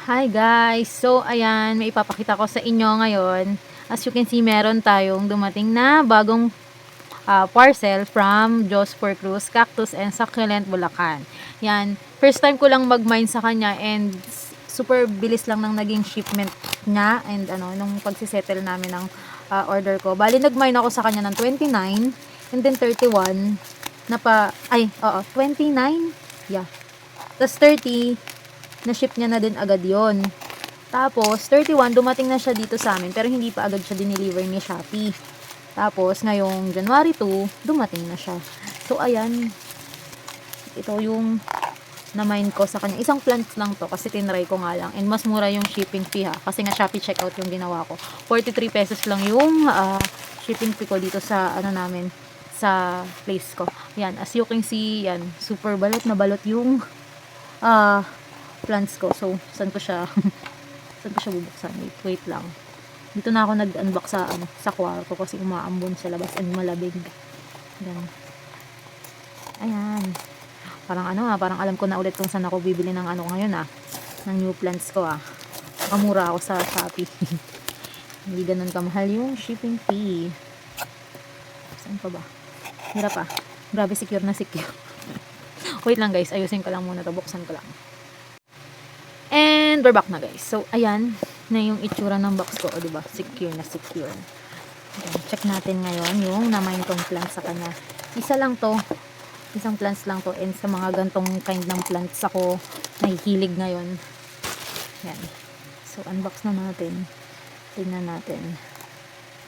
Hi guys! So ayan, may ipapakita ko sa inyo ngayon. As you can see, meron tayong dumating na bagong parcel from Jos for Cruz Cactus and Succulent Bulacan. Yan, first time ko lang mag-mine sa kanya and super bilis lang ng naging shipment niya and nung pagsisettle namin ng order ko. Bali, nag-mine ako sa kanya ng 29 and then 31 oo, 29? Yeah. Tapos 30, na-ship niya na din agad yon. Tapos, 31, dumating na siya dito sa amin, pero hindi pa agad siya dineliver ni Shopee. Tapos, ngayong January 2, dumating na siya. So, ayan. Ito yung na-mine ko sa kanya. Isang plant lang to, kasi tinry ko nga lang. And mas mura yung shipping fee ha. Kasi nga Shopee checkout yung ginawa ko. 43 pesos lang yung shipping fee ko dito sa, namin, sa place ko. Yan, as you can see, yan, super balot na balot yung plants ko. So, saan ko siya bubuksan? Wait lang. Dito na ako nag-unbox sa kwarto kasi umaambon sa labas and malabig. Yan. Ayan. Parang alam ko na ulit kung saan ako bibili ng ngayon ng new plants ko Kamura ako sa Shopee. Hindi ganun kamahal yung shipping fee. Saan pa ba? Hirap Grabe, secure na secure. Wait lang guys, ayusin ko lang muna to. Buksan ko lang. And we're back na guys. So, ayan na yung itsura ng box ko. O, diba? Secure na secure. Ayan, check natin ngayon yung na-mine kong plant sa kanya. Isa lang to. Isang plants lang to. And sa mga gantong kind ng plants ako nahihilig ngayon. Ayan. So, unbox na natin. Tingnan natin.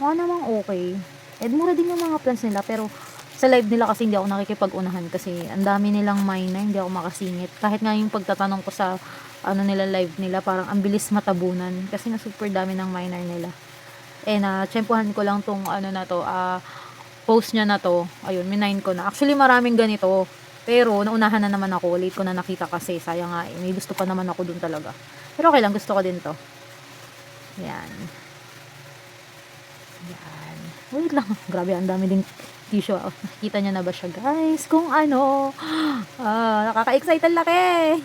Namang okay. And mura din yung mga plants nila. Pero, sa live nila kasi hindi ako nakikipag-unahan kasi ang dami nilang mine na hindi ako makasingit. Kahit nga yung pagtatanong ko sa nila live nila, parang ang bilis matabunan kasi na super dami ng miner nila. And tsempuhan ko lang tong post niya na to. Ayun, minine ko na. Actually, maraming ganito. Pero naunahan na naman ako. Late ko na nakita kasi sayang nga may gusto pa naman ako dun talaga. Pero okay lang, gusto ko din to. Yan. Yan. Wait lang. Grabe, ang dami ding tissue. Nakikita niya na ba siya, guys? Kung nakaka-excite ang laki.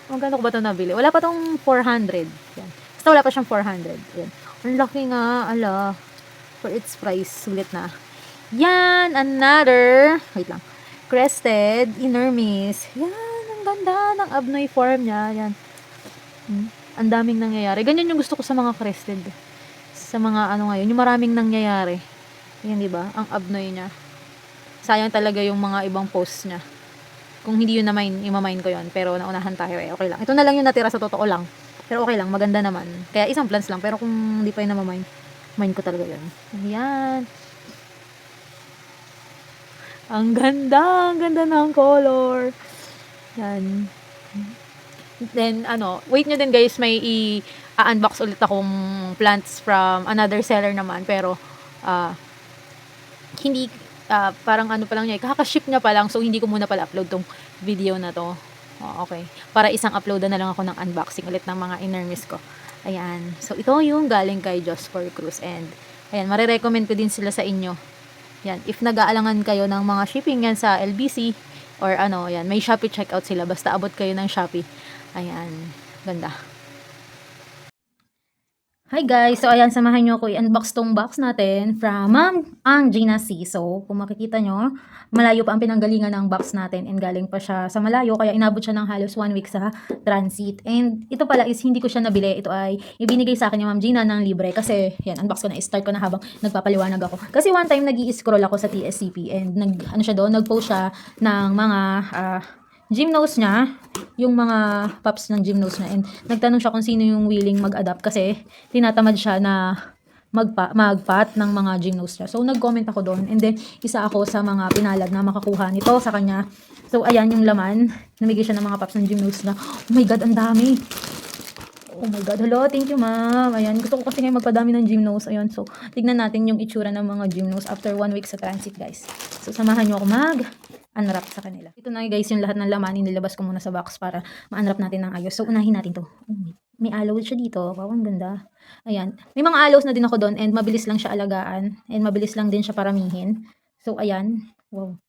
Magkano ko ba ito nabili? Wala pa tong 400. Yan. Basta wala pa siyang 400. Yan. Ang laki nga. Ala. For its price, sulit na. Yan. Another. Wait lang. Crested Inermis. Yan. Ang ganda ng abnoy form niya. Yan. Ang daming nangyayari. Ganyan yung gusto ko sa mga crested. Sa mga ngayon. Yung maraming nangyayari. Yan, diba? Ang abnoy niya. Sayang talaga yung mga ibang posts niya. Kung hindi yun ima-mine ko yun. Pero naunahan tayo okay lang. Ito na lang yung natira sa totoo lang. Pero okay lang, maganda naman. Kaya isang plants lang. Pero kung hindi pa yun mine ko talaga yun. Ayan. Ang ganda ng color. Yan. Then, wait nyo din guys, may i-unbox ulit akong plants from another seller naman. Pero, hindi, parang pa lang niya, kakaship niya pa lang, so hindi ko muna pala upload tong video na to. Okay. Para isang upload na lang ako ng unboxing ulit ng mga inermis ko. Ayan. So, ito yung galing kay Jos for Cruz. And, ayan, marirecommend ko din sila sa inyo. Yan. If nag-aalangan kayo ng mga shipping yan sa LBC, or yan, may Shopee checkout sila. Basta abot kayo ng Shopee. Ayan. Ganda. Hi guys! So ayan, samahan nyo ako i-unbox tong box natin from ang Gina C. So kung makikita nyo, malayo pa ang pinanggalingan ng box natin and galing pa siya sa malayo kaya inabot siya ng halos 1 week sa transit. And ito pala is hindi ko siya nabili. Ito ay ibinigay sa akin ni Ma'am Gina ng libre kasi yan, unbox ko na, start ko na habang nagpapaliwanag ako. Kasi one time nag-i-scroll ako sa TSCP and nag-post siya ng mga gymnos niya, yung mga pups ng gymnos niya, and nagtanong siya kung sino yung willing mag-adapt kasi tinatamad siya na magpat ng mga gymnos niya. So, nag-comment ako doon, and then isa ako sa mga pinalad na makakuha nito sa kanya. So, ayan yung laman. Namigay siya ng mga pups ng gymnos na, oh my God, ang dami. Oh my God, hello, thank you ma'am. Ayan, gusto ko kasi ngayon magpadami ng gymnos. Ayan, so, tignan natin yung itsura ng mga gymnos after 1 week sa transit, guys. So, samahan nyo ako unwrap sa kanila. Ito na guys yung lahat ng laman, nilabas ko muna sa box para ma-unwrap natin ng ayos. So, unahin natin to. May aloe siya dito. Wow, ang ganda. Ayan. May mga aloes na din ako doon and mabilis lang siya alagaan and mabilis lang din siya paramihin. So, ayan. Wow.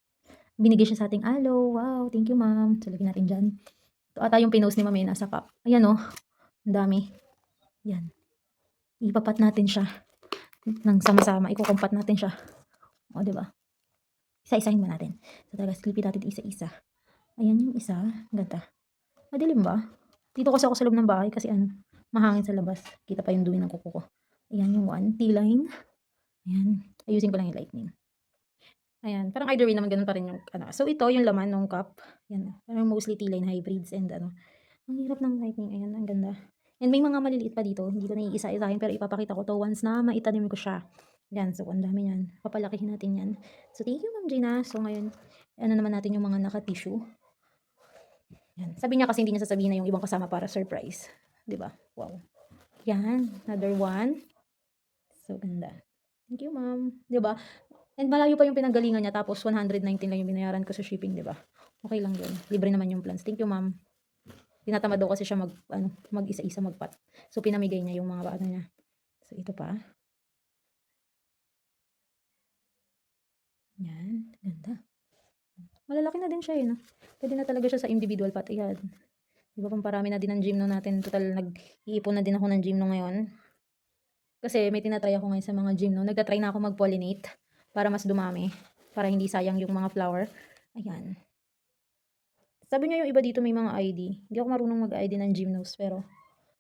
Binigay siya sa ating aloe. Wow, thank you ma'am. So, lagyan natin dyan. Ito ata yung pinost ni mami nasa cup. Ayan oh. Ang dami. Yan. Ipapat natin siya ng sama-sama. Ikukumpat natin siya. O, di ba? Isa-isahin ba natin? So, talaga, silipin natin isa-isa. Ayan yung isa. Ganda. Madilim ba? Dito kasi ako sa loob ng bahay kasi ano, mahangin sa labas. Kita pa yung dumi ng kuko ko. Ayan yung one. T-line. Ayan. Ayusin ko lang yung lightning. Ayan. Parang either way naman ganun pa rin yung ano. So, ito yung laman ng cup. Yan. Parang mostly T-line hybrids and ano. Ang hirap ng lightning. Ayan. Ang ganda. And may mga maliliit pa dito. Hindi ko na iisa-isahin pero ipapakita ko to once na maitanim ko siya. Yan. So, ang dami yan. Papalakihin natin yan. So, thank you, Ma'am Gina. So, ngayon, ano naman natin yung mga naka-tissue. Yan. Sabi niya kasi hindi niya sasabihin na yung ibang kasama para surprise. 'Di ba? Wow. Yan. Another one. So, ganda. Thank you, ma'am. 'Di ba? And malayo pa yung pinanggalingan niya tapos 119 lang yung binayaran ko sa shipping, 'di ba? Okay lang yun. Libre naman yung plans. Thank you, ma'am. Tinatamad daw kasi siya mag-isa-isa magpat. So, pinamigay niya yung mga ano niya. So, ito pa. Yan. Ganda. Malalaki na din siya eh, no? Pwede na talaga siya sa individual pot. Ayan. Di ba pamparami na din ang gym no natin. Total, nag-iipon na din ako ng gym no ngayon. Kasi may tinatry ako ngayon sa mga gym no. Nagtatry na ako mag-pollinate para mas dumami. Para hindi sayang yung mga flower. Ayan. Sabi niya yung iba dito may mga ID. Hindi ako marunong mag-ID ng gymnos pero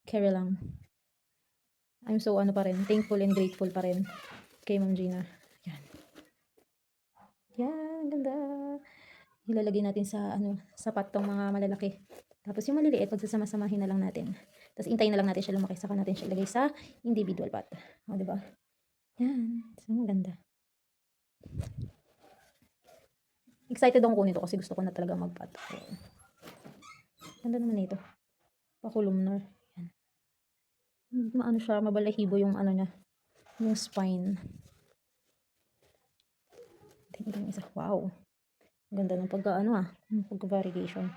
carry lang. I'm so ano pa rin, thankful and grateful pa rin kay Ma'am Gina. Yan. Yan, ganda. Ilalagay natin sa ano, sapat tong mga malalaki. Tapos yung maliliit, pagsasama-samahin na lang natin. Tapos intayin na lang natin siya lumaki, saka natin siya ilagay sa individual pot. O, diba? Yan. So, maganda. Excited akong kunin ito kasi gusto ko na talaga mag-pot. Ganda naman ito. Pa-columnar. Yan. Maano siya, mabalahibo yung ano niya. Yung spine. Tingnan isa. Wow. Ganda ng pagka-variegation.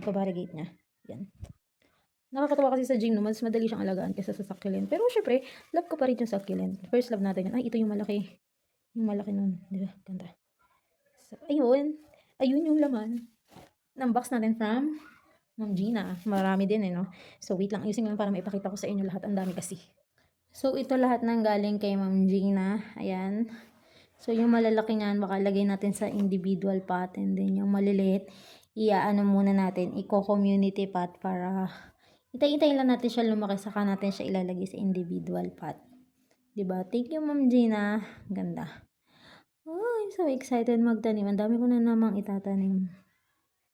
Pagka-variegate niya. Yan. Nakakatawa kasi sa gym, no, mas madali siyang alagaan kaysa sa succulent. Pero syempre, love ko pa rin yung succulent. First love natin yan. Ay, ito yung malaki. Yung malaki nun. Diba? Ganda. So, ayun. Ayun yung laman ng box natin from Ma'am Gina. Marami din eh, no? So, wait lang. Ayusin ko lang para maipakita ko sa inyo lahat. Ang dami kasi. So, ito lahat ng galing kay Ma'am Gina. Ayan. So, yung malalaki niyan, baka lagay natin sa individual pot. And then, yung maliliit, iaano muna natin, i-community pot para itay-itay lang natin siya lumaki, saka natin siya ilalagay sa individual pot. Diba? Thank you, Ma'am Gina. Ganda. Oh, I'm so excited magtanim. Ang dami ko na namang itatanim.